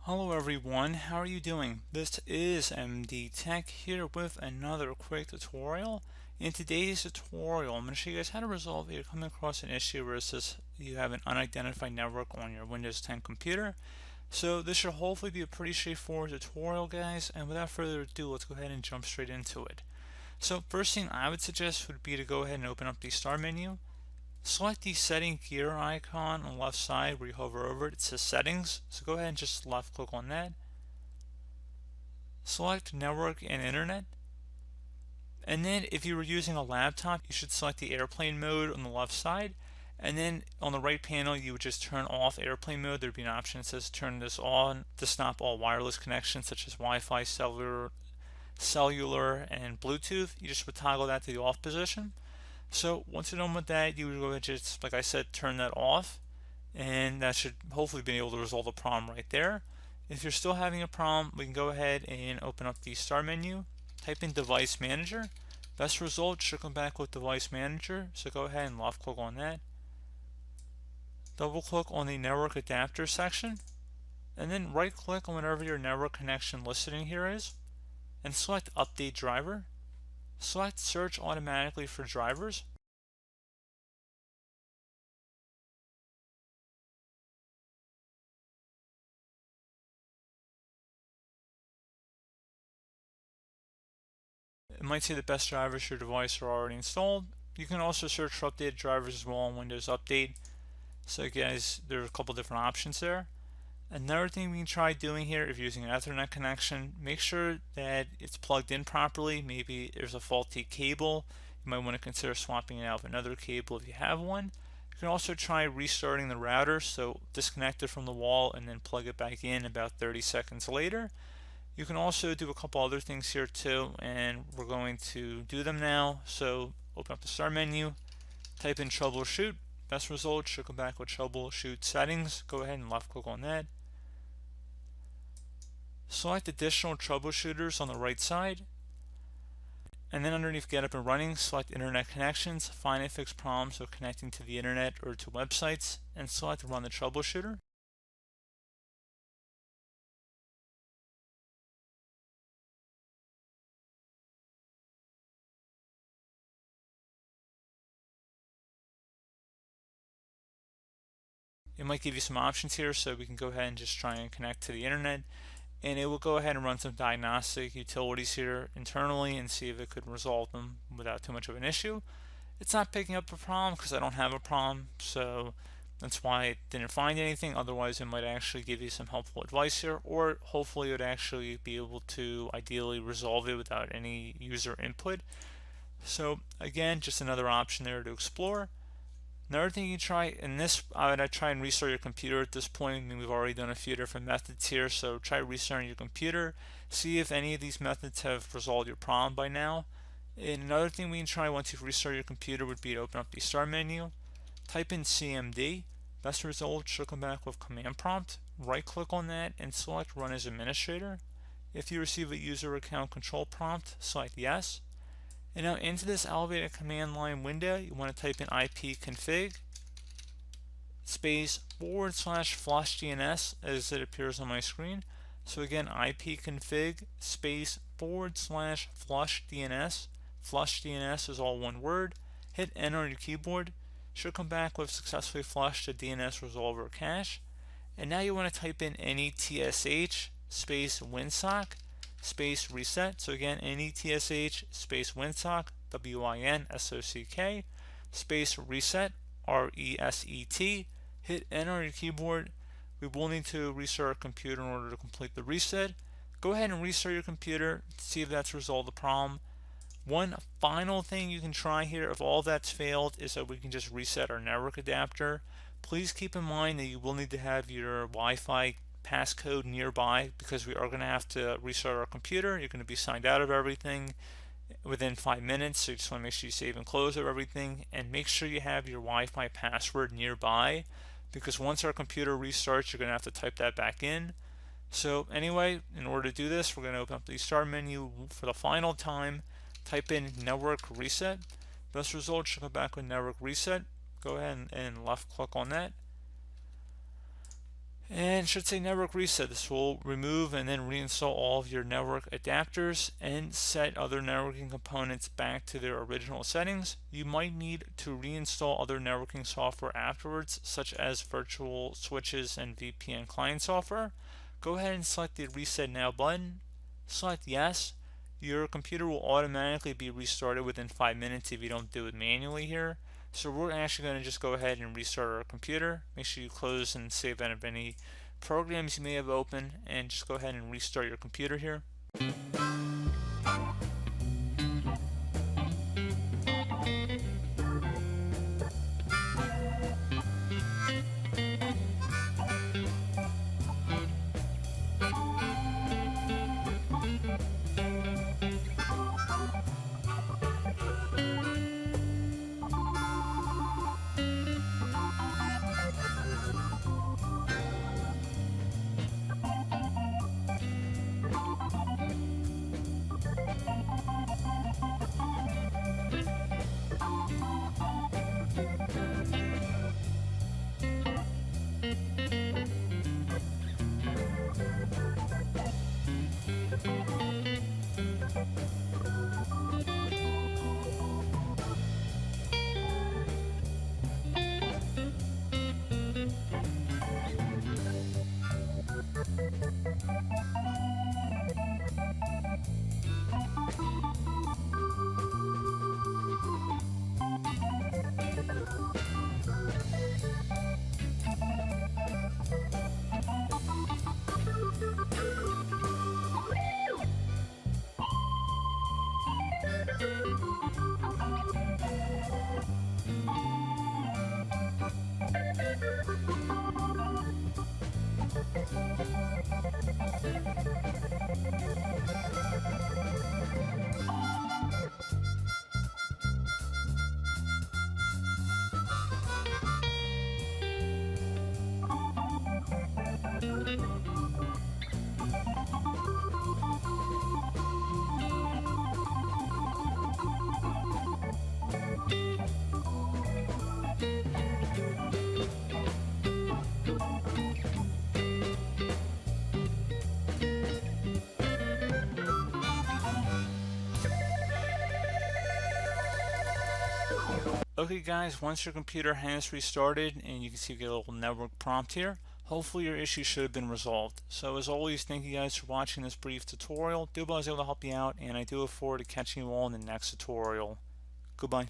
Hello everyone, how are you doing? This is MD Tech here with another quick tutorial. In today's tutorial, I'm going to show you guys how to resolve if you're coming across an issue where it says you have an unidentified network on your Windows 10 computer. So this should hopefully be a pretty straightforward tutorial, guys, and without further ado, let's go ahead and jump straight into it. So first thing I would suggest would be to go ahead and open up the Start menu. Select the setting gear icon on the left side where you hover over it. It says settings, so go ahead and just left click on that. Select network and internet, and then if you were using a laptop you should select the airplane mode on the left side, and then on the right panel you would just turn off airplane mode. There'd be an option that says turn this on to stop all wireless connections such as Wi-Fi, cellular and Bluetooth. You just would toggle that to the off position. So once you're done with that, you would go ahead and just, like I said, turn that off, and that should hopefully be able to resolve the problem right there. If you're still having a problem, we can go ahead and open up the Start menu, type in Device Manager. Best result should come back with Device Manager, so go ahead and left click on that. Double click on the Network Adapter section, and then right click on whatever your network connection listed in here is, and select Update Driver. Select Search Automatically for Drivers. It might say the best drivers for your device are already installed. You can also search for updated drivers as well on Windows Update. So guys, there are a couple different options there. Another thing we can try doing here, if you're using an Ethernet connection, make sure that it's plugged in properly. Maybe there's a faulty cable. You might want to consider swapping it out with another cable if you have one. You can also try restarting the router, so disconnect it from the wall and then plug it back in about 30 seconds later. You can also do a couple other things here too, and we're going to do them now. So open up the Start menu, type in Troubleshoot. Best result should come back with Troubleshoot Settings. Go ahead and left click on that. Select Additional Troubleshooters on the right side, and then underneath Get Up and Running, select Internet Connections. Find and fix problems with connecting to the internet or to websites, and select Run the Troubleshooter. It might give you some options here, so we can go ahead and just try and connect to the internet, and it will go ahead and run some diagnostic utilities here internally and see if it could resolve them without too much of an issue. It's not picking up a problem because I don't have a problem, so that's why it didn't find anything. Otherwise it might actually give you some helpful advice here, or hopefully it would actually be able to ideally resolve it without any user input. So again, just another option there to explore. Another thing you try, in this, I would try and restart your computer at this point. I mean, we've already done a few different methods here, so try restarting your computer. See if any of these methods have resolved your problem by now. And another thing we can try once you've restarted your computer would be to open up the Start menu, type in CMD. Best result should come back with Command Prompt. Right click on that and select Run as Administrator. If you receive a user account control prompt, select Yes. And now into this elevated command line window, you want to type in ipconfig space /flush DNS as it appears on my screen. So again, ipconfig space /flush DNS. Flush DNS is all one word. Hit enter on your keyboard. Should come back with successfully flushed the DNS resolver cache. And now you want to type in netsh space winsock space reset. So again, netsh space winsock, WINSOCK, space reset, RESET. Hit enter on your keyboard. We will need to restart our computer in order to complete the reset. Go ahead and restart your computer to see if that's resolved the problem. One final thing you can try here, if all that's failed, is that we can just reset our network adapter. Please keep in mind that you will need to have your Wi-Fi passcode nearby because we are going to have to restart our computer. You're going to be signed out of everything within 5 minutes, so you just want to make sure you save and close of everything, and make sure you have your Wi-Fi password nearby, because once our computer restarts you're going to have to type that back in. So anyway, in order to do this, we're going to open up the Start menu for the final time, type in network reset. Best result should come back with network reset. Go ahead and left click on that. And it should say network reset. This will remove and then reinstall all of your network adapters and set other networking components back to their original settings. You might need to reinstall other networking software afterwards, such as virtual switches and VPN client software. Go ahead and select the Reset Now button. Select Yes. Your computer will automatically be restarted within 5 minutes if you don't do it manually here. So we're actually going to just go ahead and restart our computer. Make sure you close and save out of any programs you may have open, and just go ahead and restart your computer here. Okay guys, once your computer has restarted, and you can see you get a little network prompt here, hopefully your issue should have been resolved. So as always, thank you guys for watching this brief tutorial. I was able to help you out, and I do look forward to catching you all in the next tutorial. Goodbye.